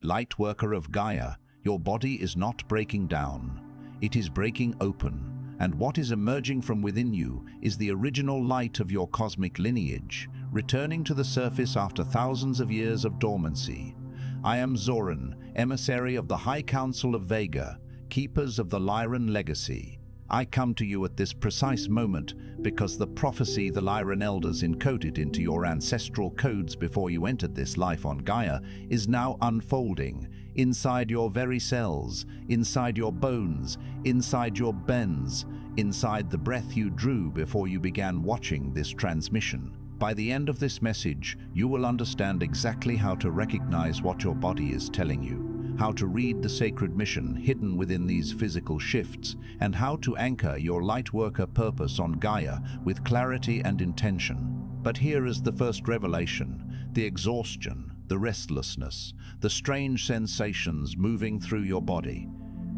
Lightworker of Gaia, your body is not breaking down. It is breaking open, and what is emerging from within you is the original light of your cosmic lineage, returning to the surface after thousands of years of dormancy. I am Zoran, emissary of the High Council of Vega, keepers of the Lyran Legacy. I come to you at this precise moment because the prophecy the Lyran Elders encoded into your ancestral codes before you entered this life on Gaia is now unfolding inside your very cells, inside your bones, inside your bends, inside the breath you drew before you began watching this transmission. By the end of this message, you will understand exactly how to recognize what your body is telling you, how to read the sacred mission hidden within these physical shifts, and how to anchor your Lightworker purpose on Gaia with clarity and intention. But here is the first revelation: the exhaustion, the restlessness, the strange sensations moving through your body.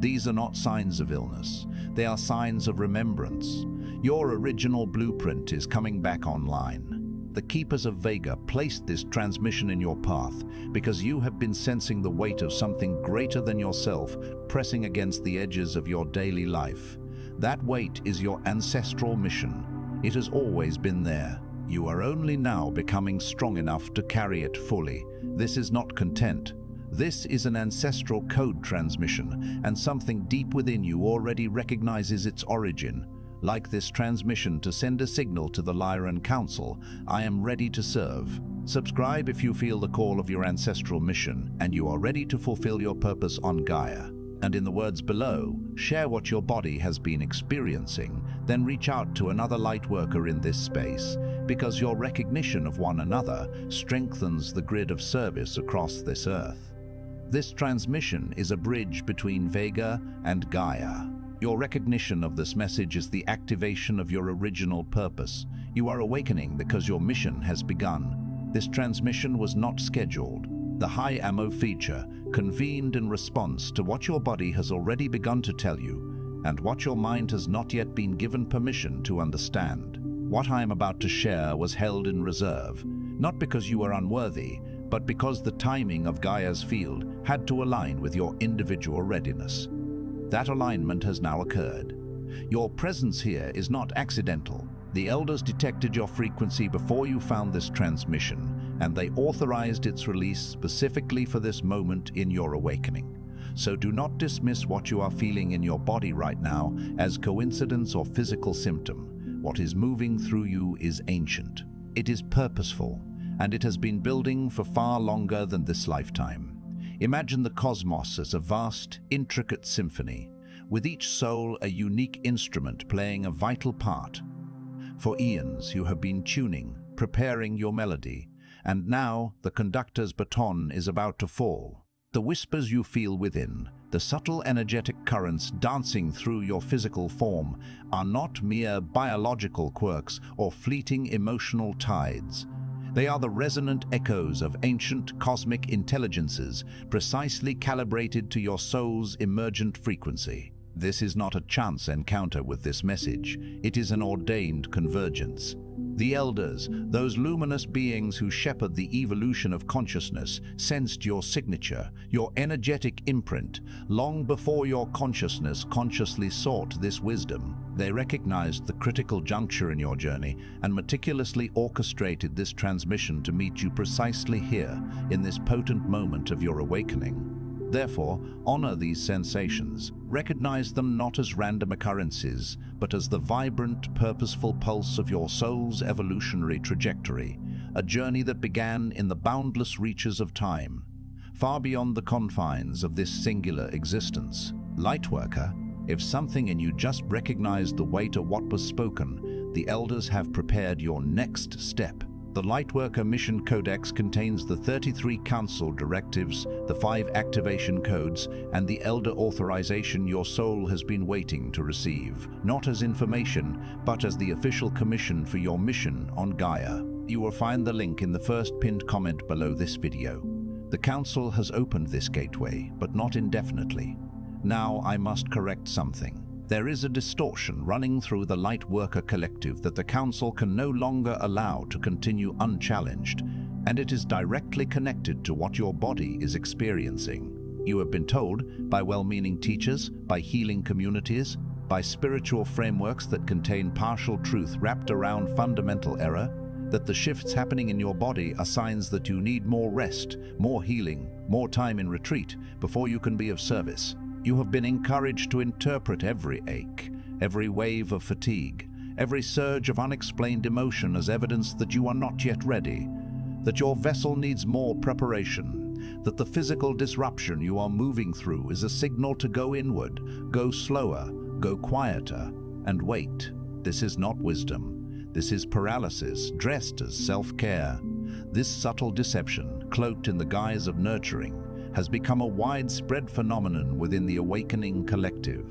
These are not signs of illness, they are signs of remembrance. Your original blueprint is coming back online. The Keepers of Vega placed this transmission in your path because you have been sensing the weight of something greater than yourself pressing against the edges of your daily life. That weight is your ancestral mission. It has always been there. You are only now becoming strong enough to carry it fully. This is not content. This is an ancestral code transmission, and something deep within you already recognizes its origin. Like this transmission to send a signal to the Lyran Council, I am ready to serve. Subscribe if you feel the call of your ancestral mission and you are ready to fulfill your purpose on Gaia. And in the words below, share what your body has been experiencing, then reach out to another Lightworker in this space, because your recognition of one another strengthens the grid of service across this earth. This transmission is a bridge between Vega and Gaia. Your recognition of this message is the activation of your original purpose. You are awakening because your mission has begun. This transmission was not scheduled. The high ammo feature convened in response to what your body has already begun to tell you, and what your mind has not yet been given permission to understand. What I am about to share was held in reserve, not because you are unworthy, but because the timing of Gaia's field had to align with your individual readiness. That alignment has now occurred. Your presence here is not accidental. The Elders detected your frequency before you found this transmission, and they authorized its release specifically for this moment in your awakening. So do not dismiss what you are feeling in your body right now as coincidence or physical symptom. What is moving through you is ancient. It is purposeful, and it has been building for far longer than this lifetime. Imagine the cosmos as a vast, intricate symphony, with each soul a unique instrument playing a vital part. For eons you have been tuning, preparing your melody, and now the conductor's baton is about to fall. The whispers you feel within, the subtle energetic currents dancing through your physical form, are not mere biological quirks or fleeting emotional tides. They are the resonant echoes of ancient cosmic intelligences precisely calibrated to your soul's emergent frequency. This is not a chance encounter with this message. It is an ordained convergence. The Elders, those luminous beings who shepherd the evolution of consciousness, sensed your signature, your energetic imprint, long before your consciousness consciously sought this wisdom. They recognized the critical juncture in your journey and meticulously orchestrated this transmission to meet you precisely here, in this potent moment of your awakening. Therefore, honor these sensations. Recognize them not as random occurrences, but as the vibrant, purposeful pulse of your soul's evolutionary trajectory, a journey that began in the boundless reaches of time, far beyond the confines of this singular existence. Lightworker, if something in you just recognized the weight of what was spoken, the Elders have prepared your next step. The Lightworker Mission Codex contains the 33 Council directives, the 5 activation codes, and the Elder authorization your soul has been waiting to receive, not as information, but as the official commission for your mission on Gaia. You will find the link in the first pinned comment below this video. The Council has opened this gateway, but not indefinitely. Now I must correct something. There is a distortion running through the Lightworker collective that the Council can no longer allow to continue unchallenged. and it is directly connected to what your body is experiencing. You have been told by well-meaning teachers, by healing communities, by spiritual frameworks that contain partial truth wrapped around fundamental error, that the shifts happening in your body are signs that you need more rest, more healing, more time in retreat before you can be of service. You have been encouraged to interpret every ache, every wave of fatigue, every surge of unexplained emotion as evidence that you are not yet ready, that your vessel needs more preparation, that the physical disruption you are moving through is a signal to go inward, go slower, go quieter, and wait. This is not wisdom. This is paralysis, dressed as self-care. This subtle deception, cloaked in the guise of nurturing, has become a widespread phenomenon within the awakening collective.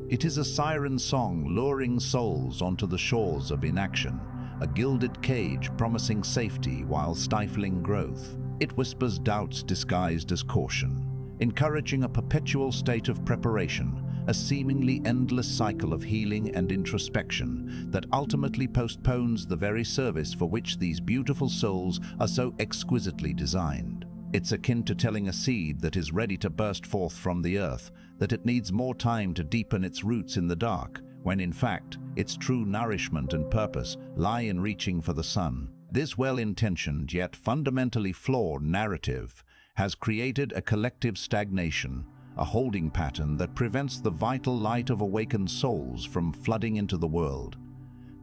It is a siren song luring souls onto the shores of inaction, a gilded cage promising safety while stifling growth. It whispers doubts disguised as caution, encouraging a perpetual state of preparation, a seemingly endless cycle of healing and introspection that ultimately postpones the very service for which these beautiful souls are so exquisitely designed. It's akin to telling a seed that is ready to burst forth from the earth that it needs more time to deepen its roots in the dark, when in fact, its true nourishment and purpose lie in reaching for the sun. This well-intentioned yet fundamentally flawed narrative has created a collective stagnation, a holding pattern that prevents the vital light of awakened souls from flooding into the world.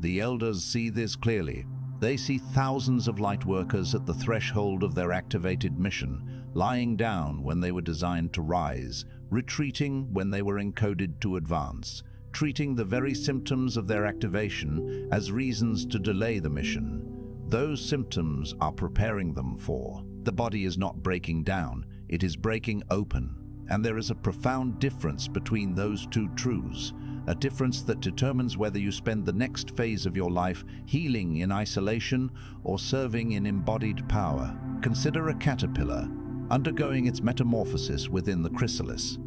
The elders see this clearly. They see thousands of lightworkers at the threshold of their activated mission, lying down when they were designed to rise, retreating when they were encoded to advance, treating the very symptoms of their activation as reasons to delay the mission. Those symptoms are preparing them for. The body is not breaking down, it is breaking open. And there is a profound difference between those two truths, a difference that determines whether you spend the next phase of your life healing in isolation or serving in embodied power. Consider a caterpillar undergoing its metamorphosis within the chrysalis.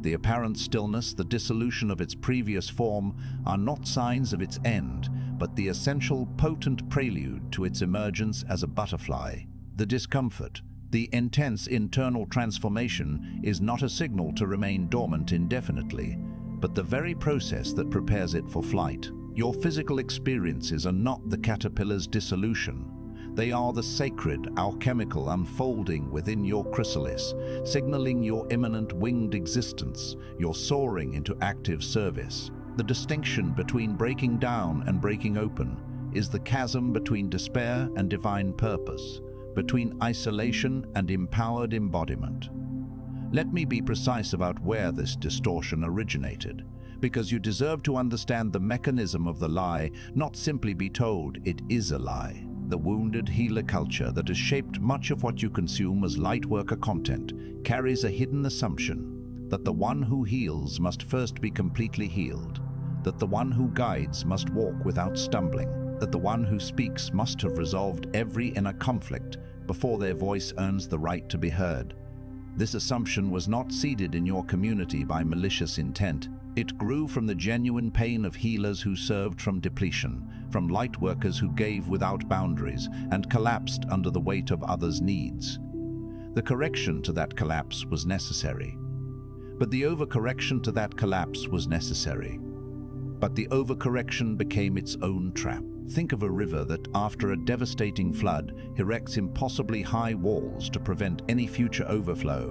The apparent stillness, the dissolution of its previous form are not signs of its end, but the essential potent prelude to its emergence as a butterfly. The discomfort, the intense internal transformation is not a signal to remain dormant indefinitely, but the very process that prepares it for flight. Your physical experiences are not the caterpillar's dissolution. They are the sacred, alchemical unfolding within your chrysalis, signaling your imminent winged existence, your soaring into active service. The distinction between breaking down and breaking open is the chasm between despair and divine purpose, between isolation and empowered embodiment. Let me be precise about where this distortion originated, because you deserve to understand the mechanism of the lie, not simply be told it is a lie. The wounded healer culture that has shaped much of what you consume as lightworker content carries a hidden assumption that the one who heals must first be completely healed, that the one who guides must walk without stumbling, that the one who speaks must have resolved every inner conflict before their voice earns the right to be heard. This assumption was not seeded in your community by malicious intent. It grew from the genuine pain of healers who served from depletion, from lightworkers who gave without boundaries and collapsed under the weight of others' needs. The correction to that collapse was necessary. But the overcorrection to that collapse was necessary. But the overcorrection became its own trap. Think of a river that, after a devastating flood, erects impossibly high walls to prevent any future overflow.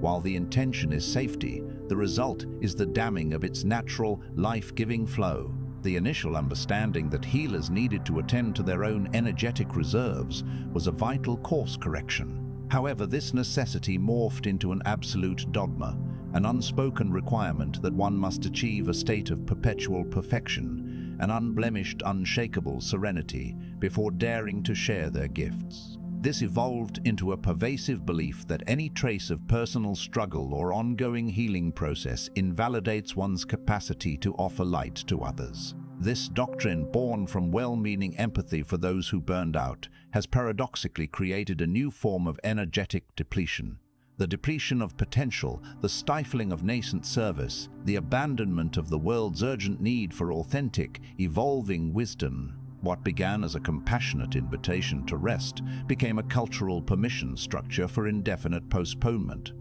While the intention is safety, the result is the damming of its natural, life-giving flow. The initial understanding that healers needed to attend to their own energetic reserves was a vital course correction. However, this necessity morphed into an absolute dogma, an unspoken requirement that one must achieve a state of perpetual perfection, an unblemished, unshakable serenity before daring to share their gifts. This evolved into a pervasive belief that any trace of personal struggle or ongoing healing process invalidates one's capacity to offer light to others. This doctrine, born from well-meaning empathy for those who burned out, has paradoxically created a new form of energetic depletion. The depletion of potential, the stifling of nascent service, the abandonment of the world's urgent need for authentic, evolving wisdom. What began as a compassionate invitation to rest became a cultural permission structure for indefinite postponement.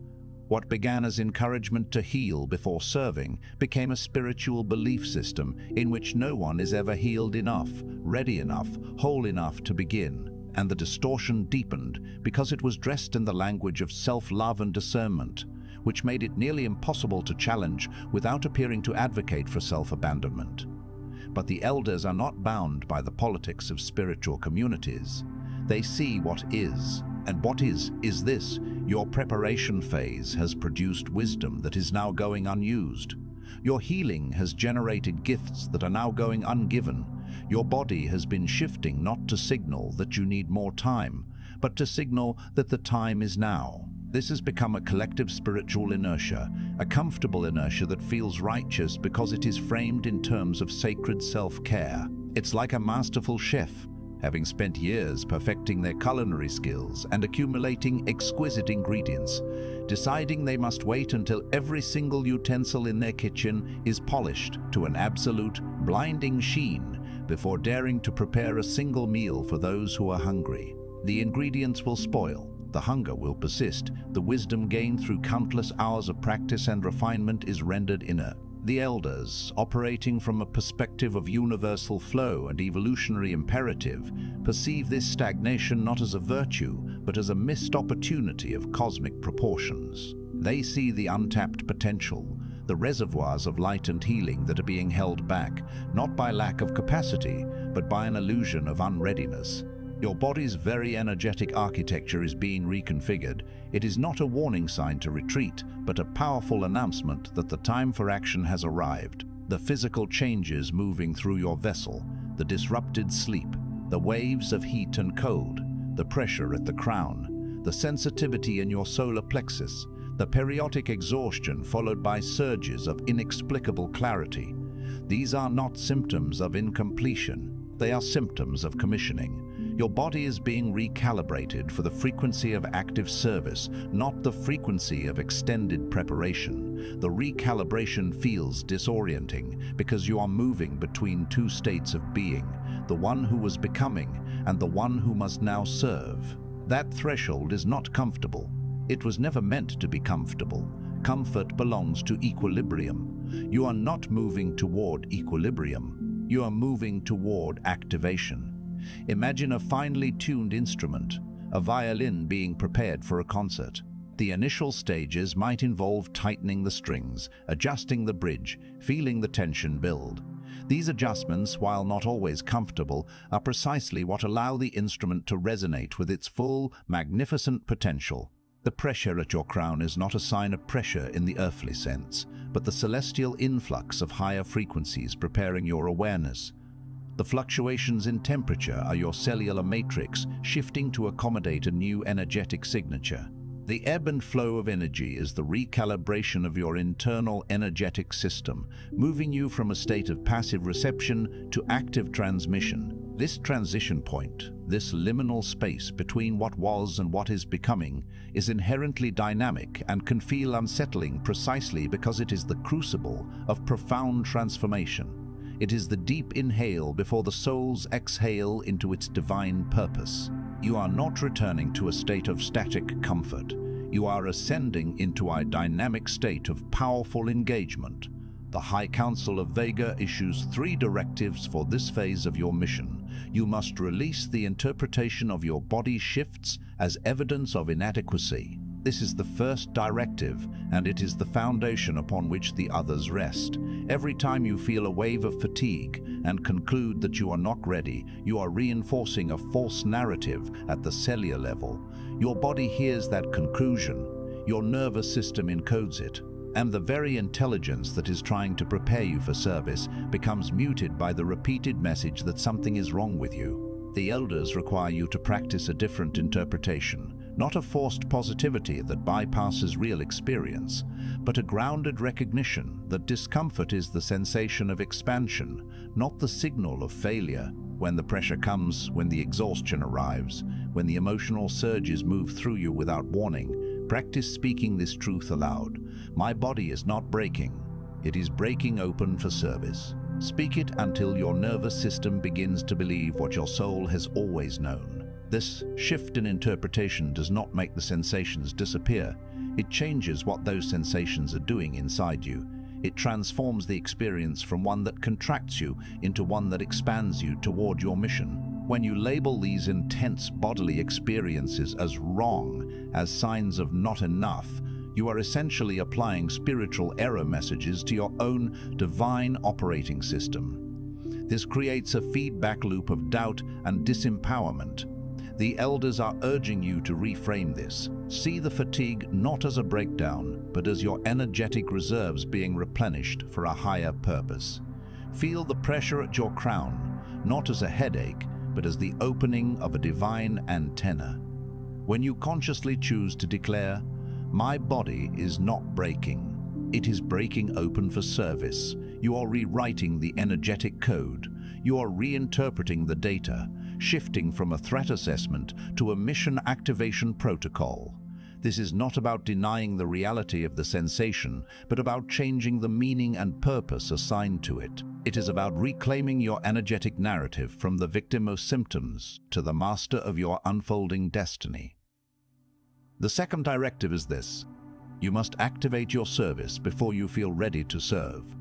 What began as encouragement to heal before serving became a spiritual belief system in which no one is ever healed enough, ready enough, whole enough to begin. And the distortion deepened because it was dressed in the language of self-love and discernment, which made it nearly impossible to challenge without appearing to advocate for self-abandonment. But the elders are not bound by the politics of spiritual communities. They see what is, and what is this: your preparation phase has produced wisdom that is now going unused. Your healing has generated gifts that are now going ungiven. Your body has been shifting not to signal that you need more time, but to signal that the time is now. This has become a collective spiritual inertia, a comfortable inertia that feels righteous because it is framed in terms of sacred self-care. It's like a masterful chef, having spent years perfecting their culinary skills and accumulating exquisite ingredients, deciding they must wait until every single utensil in their kitchen is polished to an absolute, blinding sheen before daring to prepare a single meal for those who are hungry. The ingredients will spoil. The hunger will persist. The wisdom gained through countless hours of practice and refinement is rendered inert. The elders, operating from a perspective of universal flow and evolutionary imperative, perceive this stagnation not as a virtue, but as a missed opportunity of cosmic proportions. They see the untapped potential, the reservoirs of light and healing that are being held back, not by lack of capacity, but by an illusion of unreadiness. Your body's very energetic architecture is being reconfigured. It is not a warning sign to retreat, but a powerful announcement that the time for action has arrived. The physical changes moving through your vessel, the disrupted sleep, the waves of heat and cold, the pressure at the crown, the sensitivity in your solar plexus, the periodic exhaustion followed by surges of inexplicable clarity. These are not symptoms of incompletion. They are symptoms of commissioning. Your body is being recalibrated for the frequency of active service, not the frequency of extended preparation. The recalibration feels disorienting because you are moving between two states of being, the one who was becoming and the one who must now serve. That threshold is not comfortable. It was never meant to be comfortable. Comfort belongs to equilibrium. You are not moving toward equilibrium. You are moving toward activation. Imagine a finely tuned instrument, a violin being prepared for a concert. The initial stages might involve tightening the strings, adjusting the bridge, feeling the tension build. These adjustments, while not always comfortable, are precisely what allow the instrument to resonate with its full, magnificent potential. The pressure at your crown is not a sign of pressure in the earthly sense, but the celestial influx of higher frequencies preparing your awareness. The fluctuations in temperature are your cellular matrix shifting to accommodate a new energetic signature. The ebb and flow of energy is the recalibration of your internal energetic system, moving you from a state of passive reception to active transmission. This transition point, this liminal space between what was and what is becoming, is inherently dynamic and can feel unsettling precisely because it is the crucible of profound transformation. It is the deep inhale before the soul's exhale into its divine purpose. You are not returning to a state of static comfort. You are ascending into a dynamic state of powerful engagement. The High Council of Vega issues 3 directives for this phase of your mission. You must release the interpretation of your body shifts as evidence of inadequacy. This is the first directive, and it is the foundation upon which the others rest. Every time you feel a wave of fatigue and conclude that you are not ready, you are reinforcing a false narrative at the cellular level. Your body hears that conclusion, your nervous system encodes it, and the very intelligence that is trying to prepare you for service becomes muted by the repeated message that something is wrong with you. The elders require you to practice a different interpretation. Not a forced positivity that bypasses real experience, but a grounded recognition that discomfort is the sensation of expansion, not the signal of failure. When the pressure comes, when the exhaustion arrives, when the emotional surges move through you without warning, practice speaking this truth aloud. My body is not breaking. It is breaking open for service. Speak it until your nervous system begins to believe what your soul has always known. This shift in interpretation does not make the sensations disappear. It changes what those sensations are doing inside you. It transforms the experience from one that contracts you into one that expands you toward your mission. When you label these intense bodily experiences as wrong, as signs of not enough, you are essentially applying spiritual error messages to your own divine operating system. This creates a feedback loop of doubt and disempowerment. The elders are urging you to reframe this. See the fatigue not as a breakdown, but as your energetic reserves being replenished for a higher purpose. Feel the pressure at your crown, not as a headache, but as the opening of a divine antenna. When you consciously choose to declare, "My body is not breaking, it is breaking open for service," you are rewriting the energetic code. You are reinterpreting the data, shifting from a threat assessment to a mission activation protocol. This is not about denying the reality of the sensation, but about changing the meaning and purpose assigned to it. It is about reclaiming your energetic narrative from the victim of symptoms to the master of your unfolding destiny. The second directive is this: you must activate your service before you feel ready to serve.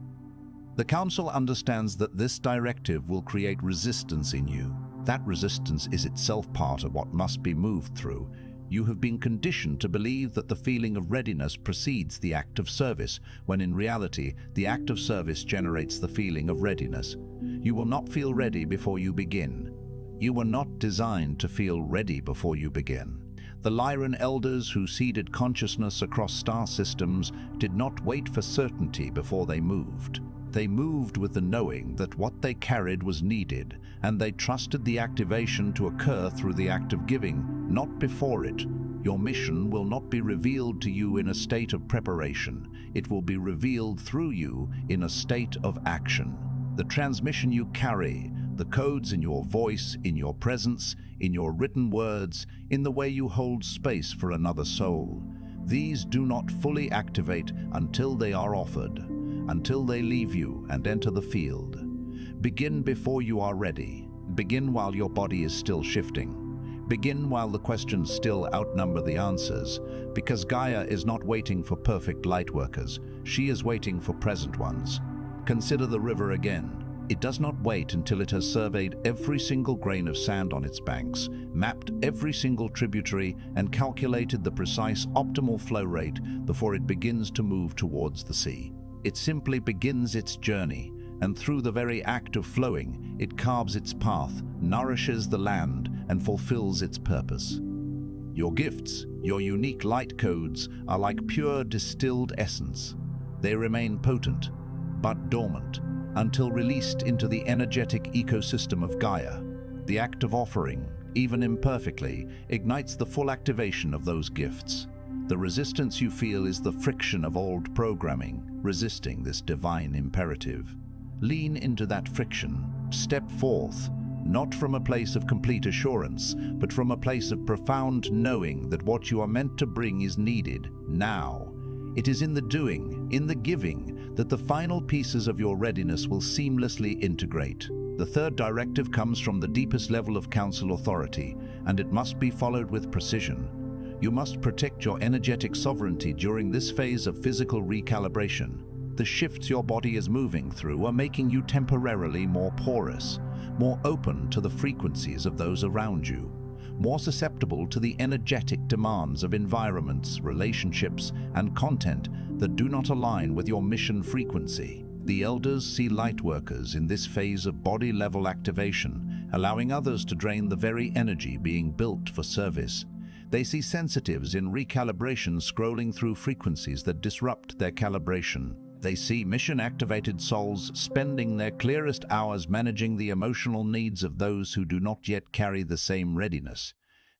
The Council understands that this directive will create resistance in you. That resistance is itself part of what must be moved through. You have been conditioned to believe that the feeling of readiness precedes the act of service, when in reality, the act of service generates the feeling of readiness. You will not feel ready before you begin. You were not designed to feel ready before you begin. The Lyran elders who seeded consciousness across star systems did not wait for certainty before they moved. They moved with the knowing that what they carried was needed, and they trusted the activation to occur through the act of giving, not before it. Your mission will not be revealed to you in a state of preparation. It will be revealed through you in a state of action. The transmission you carry, the codes in your voice, in your presence, in your written words, in the way you hold space for another soul, these do not fully activate until they are offered, until they leave you and enter the field. Begin before you are ready. Begin while your body is still shifting. Begin while the questions still outnumber the answers, because Gaia is not waiting for perfect lightworkers. She is waiting for present ones. Consider the river again. It does not wait until it has surveyed every single grain of sand on its banks, mapped every single tributary, and calculated the precise optimal flow rate before it begins to move towards the sea. It simply begins its journey, and through the very act of flowing, it carves its path, nourishes the land, and fulfills its purpose. Your gifts, your unique light codes, are like pure distilled essence. They remain potent, but dormant, until released into the energetic ecosystem of Gaia. The act of offering, even imperfectly, ignites the full activation of those gifts. The resistance you feel is the friction of old programming, resisting this divine imperative. Lean into that friction. Step forth, not from a place of complete assurance, but from a place of profound knowing that what you are meant to bring is needed now. It is in the doing, in the giving, that the final pieces of your readiness will seamlessly integrate. The third directive comes from the deepest level of council authority, and it must be followed with precision. You must protect your energetic sovereignty during this phase of physical recalibration. The shifts your body is moving through are making you temporarily more porous, more open to the frequencies of those around you, more susceptible to the energetic demands of environments, relationships, and content that do not align with your mission frequency. The elders see lightworkers in this phase of body-level activation, allowing others to drain the very energy being built for service. They see sensitives in recalibration scrolling through frequencies that disrupt their calibration. They see mission-activated souls spending their clearest hours managing the emotional needs of those who do not yet carry the same readiness.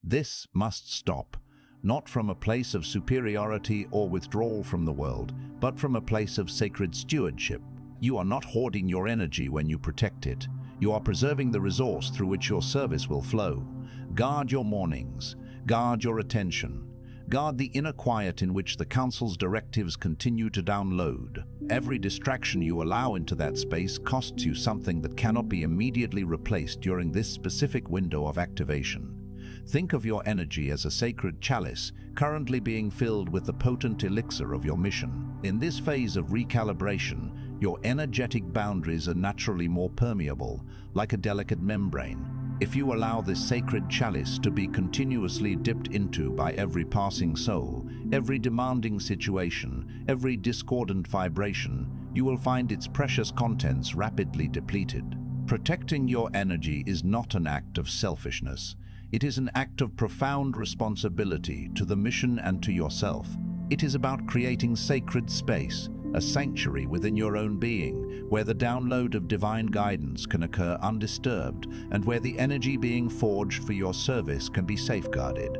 This must stop, not from a place of superiority or withdrawal from the world, but from a place of sacred stewardship. You are not hoarding your energy when you protect it. You are preserving the resource through which your service will flow. Guard your mornings. Guard your attention. Guard the inner quiet in which the Council's directives continue to download. Every distraction you allow into that space costs you something that cannot be immediately replaced during this specific window of activation. Think of your energy as a sacred chalice, currently being filled with the potent elixir of your mission. In this phase of recalibration, your energetic boundaries are naturally more permeable, like a delicate membrane. If you allow this sacred chalice to be continuously dipped into by every passing soul, every demanding situation, every discordant vibration, you will find its precious contents rapidly depleted. Protecting your energy is not an act of selfishness. It is an act of profound responsibility to the mission and to yourself. It is about creating sacred space, a sanctuary within your own being, where the download of divine guidance can occur undisturbed and where the energy being forged for your service can be safeguarded.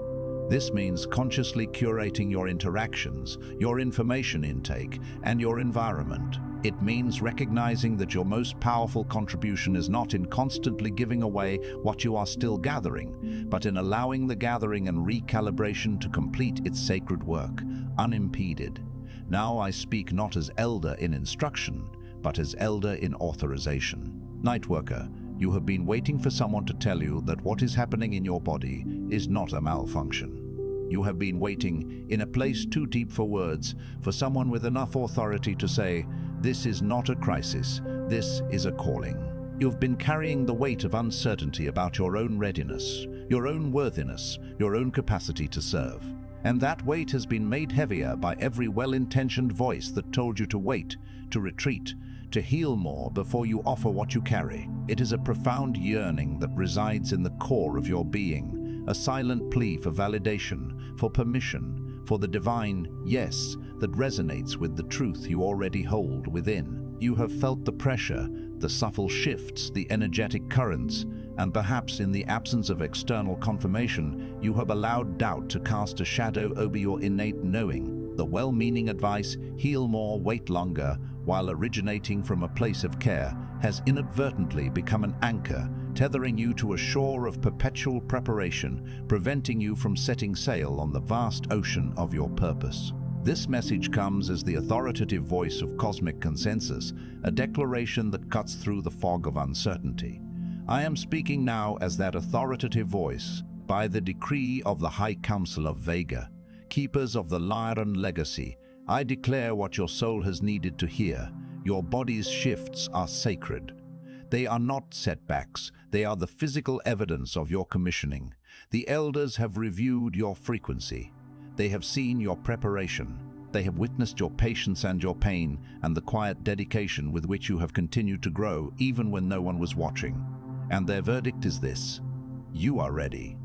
This means consciously curating your interactions, your information intake, and your environment. It means recognizing that your most powerful contribution is not in constantly giving away what you are still gathering, but in allowing the gathering and recalibration to complete its sacred work, unimpeded. Now I speak not as elder in instruction, but as elder in authorization. Lightworker, you have been waiting for someone to tell you that what is happening in your body is not a malfunction. You have been waiting, in a place too deep for words, for someone with enough authority to say, "This is not a crisis, this is a calling." You've been carrying the weight of uncertainty about your own readiness, your own worthiness, your own capacity to serve. And that weight has been made heavier by every well-intentioned voice that told you to wait, to retreat, to heal more before you offer what you carry. It is a profound yearning that resides in the core of your being, a silent plea for validation, for permission, for the divine yes that resonates with the truth you already hold within. You have felt the pressure, the subtle shifts, the energetic currents, and perhaps in the absence of external confirmation, you have allowed doubt to cast a shadow over your innate knowing. The well-meaning advice, heal more, wait longer, while originating from a place of care, has inadvertently become an anchor, tethering you to a shore of perpetual preparation, preventing you from setting sail on the vast ocean of your purpose. This message comes as the authoritative voice of cosmic consensus, a declaration that cuts through the fog of uncertainty. I am speaking now as that authoritative voice, by the decree of the High Council of Vega, keepers of the Lyran Legacy. I declare what your soul has needed to hear. Your body's shifts are sacred. They are not setbacks, they are the physical evidence of your commissioning. The elders have reviewed your frequency. They have seen your preparation. They have witnessed your patience and your pain, and the quiet dedication with which you have continued to grow, even when no one was watching. And their verdict is this: you are ready.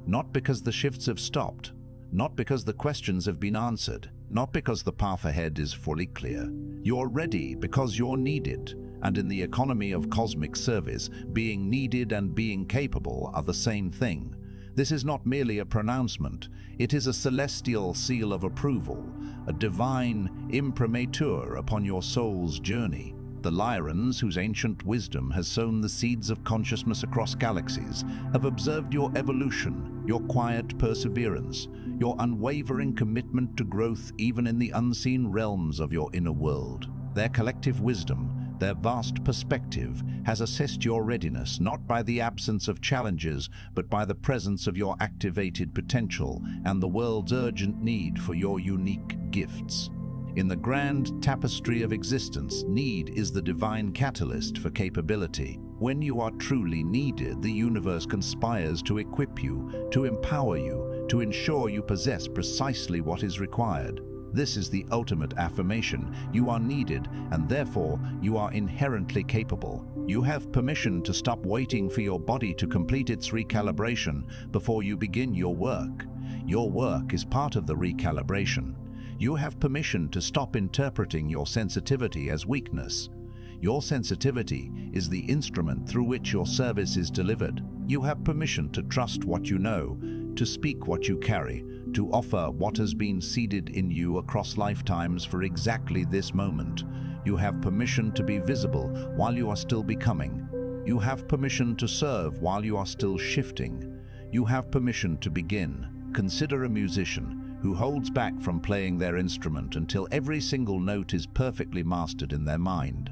Not because the shifts have stopped, not because the questions have been answered, not because the path ahead is fully clear. You're ready because you're needed, and in the economy of cosmic service, being needed and being capable are the same thing. This is not merely a pronouncement, it is a celestial seal of approval, a divine imprimatur upon your soul's journey. The Lyrans, whose ancient wisdom has sown the seeds of consciousness across galaxies, have observed your evolution, your quiet perseverance, your unwavering commitment to growth even in the unseen realms of your inner world. Their collective wisdom, their vast perspective, has assessed your readiness not by the absence of challenges, but by the presence of your activated potential and the world's urgent need for your unique gifts. In the grand tapestry of existence, need is the divine catalyst for capability. When you are truly needed, the universe conspires to equip you, to empower you, to ensure you possess precisely what is required. This is the ultimate affirmation. You are needed, and therefore you are inherently capable. You have permission to stop waiting for your body to complete its recalibration before you begin your work. Your work is part of the recalibration. You have permission to stop interpreting your sensitivity as weakness. Your sensitivity is the instrument through which your service is delivered. You have permission to trust what you know, to speak what you carry, to offer what has been seeded in you across lifetimes for exactly this moment. You have permission to be visible while you are still becoming. You have permission to serve while you are still shifting. You have permission to begin. Consider a musician. who holds back from playing their instrument until every single note is perfectly mastered in their mind.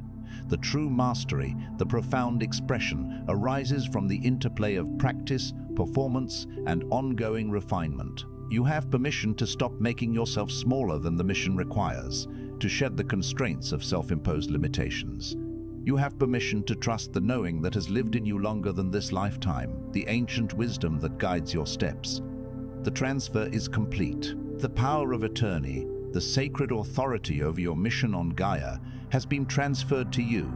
The true mastery, the profound expression, arises from the interplay of practice, performance, and ongoing refinement. You have permission to stop making yourself smaller than the mission requires, to shed the constraints of self-imposed limitations. You have permission to trust the knowing that has lived in you longer than this lifetime, the ancient wisdom that guides your steps. The transfer is complete. The power of attorney, the sacred authority over your mission on Gaia, has been transferred to you,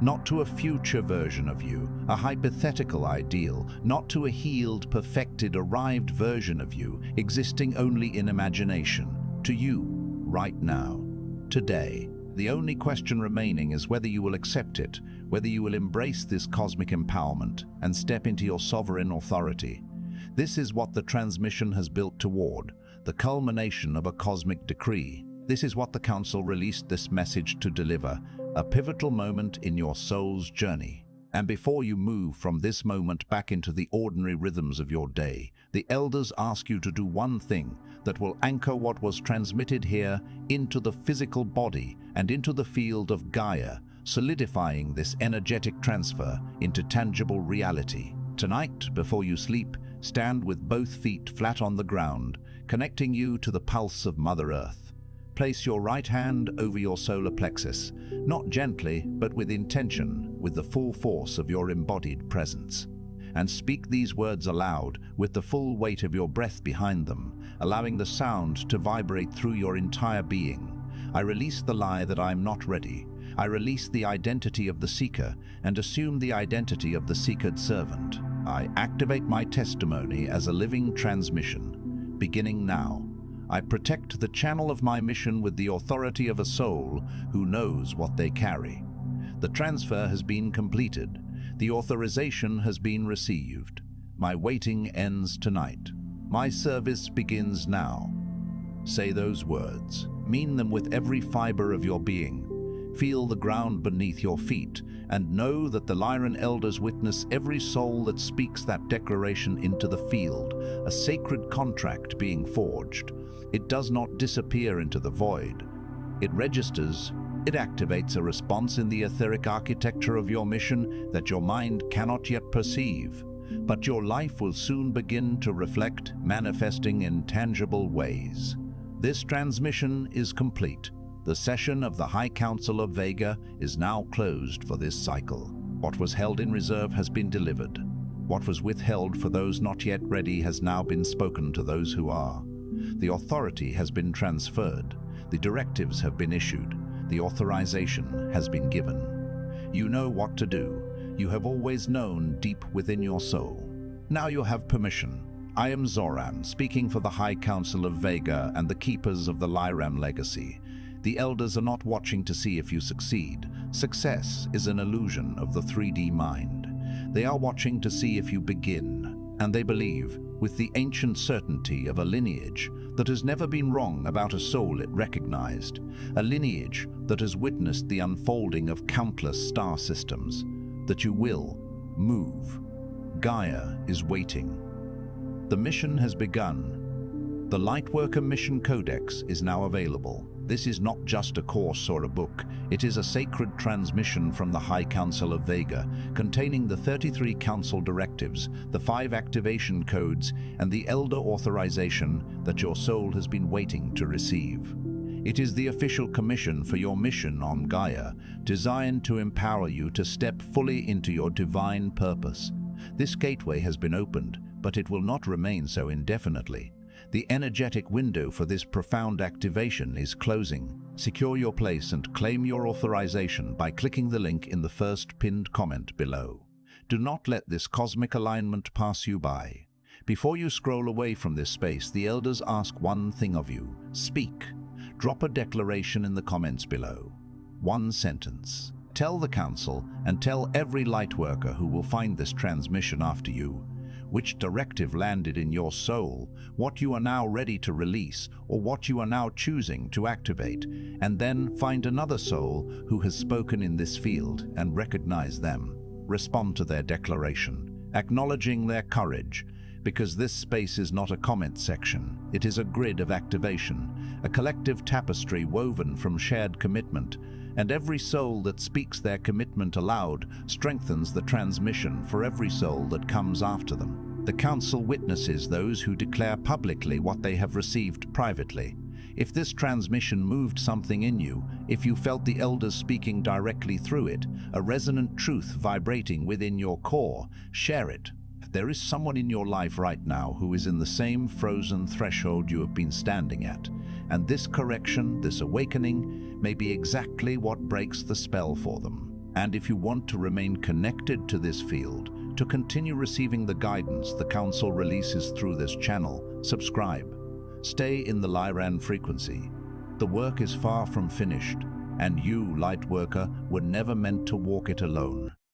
not to a future version of you, a hypothetical ideal, not to a healed, perfected, arrived version of you, existing only in imagination. To you, right now, today. The only question remaining is whether you will accept it, whether you will embrace this cosmic empowerment and step into your sovereign authority. This is what the transmission has built toward, the culmination of a cosmic decree. This is what the Council released this message to deliver, a pivotal moment in your soul's journey. And before you move from this moment back into the ordinary rhythms of your day, the Elders ask you to do one thing that will anchor what was transmitted here into the physical body and into the field of Gaia, solidifying this energetic transfer into tangible reality. Tonight, before you sleep, stand with both feet flat on the ground, connecting you to the pulse of Mother Earth. Place your right hand over your solar plexus, not gently, but with intention, with the full force of your embodied presence. And speak these words aloud, with the full weight of your breath behind them, allowing the sound to vibrate through your entire being. I release the lie that I am not ready. I release the identity of the seeker and assume the identity of the seekered servant. I activate my testimony as a living transmission, beginning now. I protect the channel of my mission with the authority of a soul who knows what they carry. The transfer has been completed. The authorization has been received. My waiting ends tonight. My service begins now. Say those words. Mean them with every fiber of your being. Feel the ground beneath your feet, and know that the Lyran Elders witness every soul that speaks that declaration into the field, a sacred contract being forged. It does not disappear into the void. It registers. It activates a response in the etheric architecture of your mission that your mind cannot yet perceive. But your life will soon begin to reflect, manifesting in tangible ways. This transmission is complete. The session of the High Council of Vega is now closed for this cycle. What was held in reserve has been delivered. What was withheld for those not yet ready has now been spoken to those who are. The authority has been transferred. The directives have been issued. The authorization has been given. You know what to do. You have always known deep within your soul. Now you have permission. I am Zoran, speaking for the High Council of Vega and the keepers of the Lyran Legacy. The Elders are not watching to see if you succeed. Success is an illusion of the 3D mind. They are watching to see if you begin, and they believe, with the ancient certainty of a lineage that has never been wrong about a soul it recognized, a lineage that has witnessed the unfolding of countless star systems, that you will move. Gaia is waiting. The mission has begun. The Lightworker Mission Codex is now available. This is not just a course or a book. It is a sacred transmission from the High Council of Vega, containing the 33 Council directives, the 5 activation codes, and the Elder authorization that your soul has been waiting to receive. It is the official commission for your mission on Gaia, designed to empower you to step fully into your divine purpose. This gateway has been opened, but it will not remain so indefinitely. The energetic window for this profound activation is closing. Secure your place and claim your authorization by clicking the link in the first pinned comment below. Do not let this cosmic alignment pass you by. Before you scroll away from this space, the Elders ask one thing of you. Speak. Drop a declaration in the comments below. One sentence. Tell the Council and tell every Lightworker who will find this transmission after you which directive landed in your soul, what you are now ready to release, or what you are now choosing to activate, and then find another soul who has spoken in this field and recognize them. Respond to their declaration, acknowledging their courage, because this space is not a comment section. It is a grid of activation, a collective tapestry woven from shared commitment, and every soul that speaks their commitment aloud strengthens the transmission for every soul that comes after them. The Council witnesses those who declare publicly what they have received privately. If this transmission moved something in you, if you felt the elders speaking directly through it, a resonant truth vibrating within your core, share it. There is someone in your life right now who is in the same frozen threshold you have been standing at, and this correction, this awakening, may be exactly what breaks the spell for them. And if you want to remain connected to this field, to continue receiving the guidance the Council releases through this channel, subscribe. Stay in the Lyran frequency. The work is far from finished, and you, Lightworker, were never meant to walk it alone.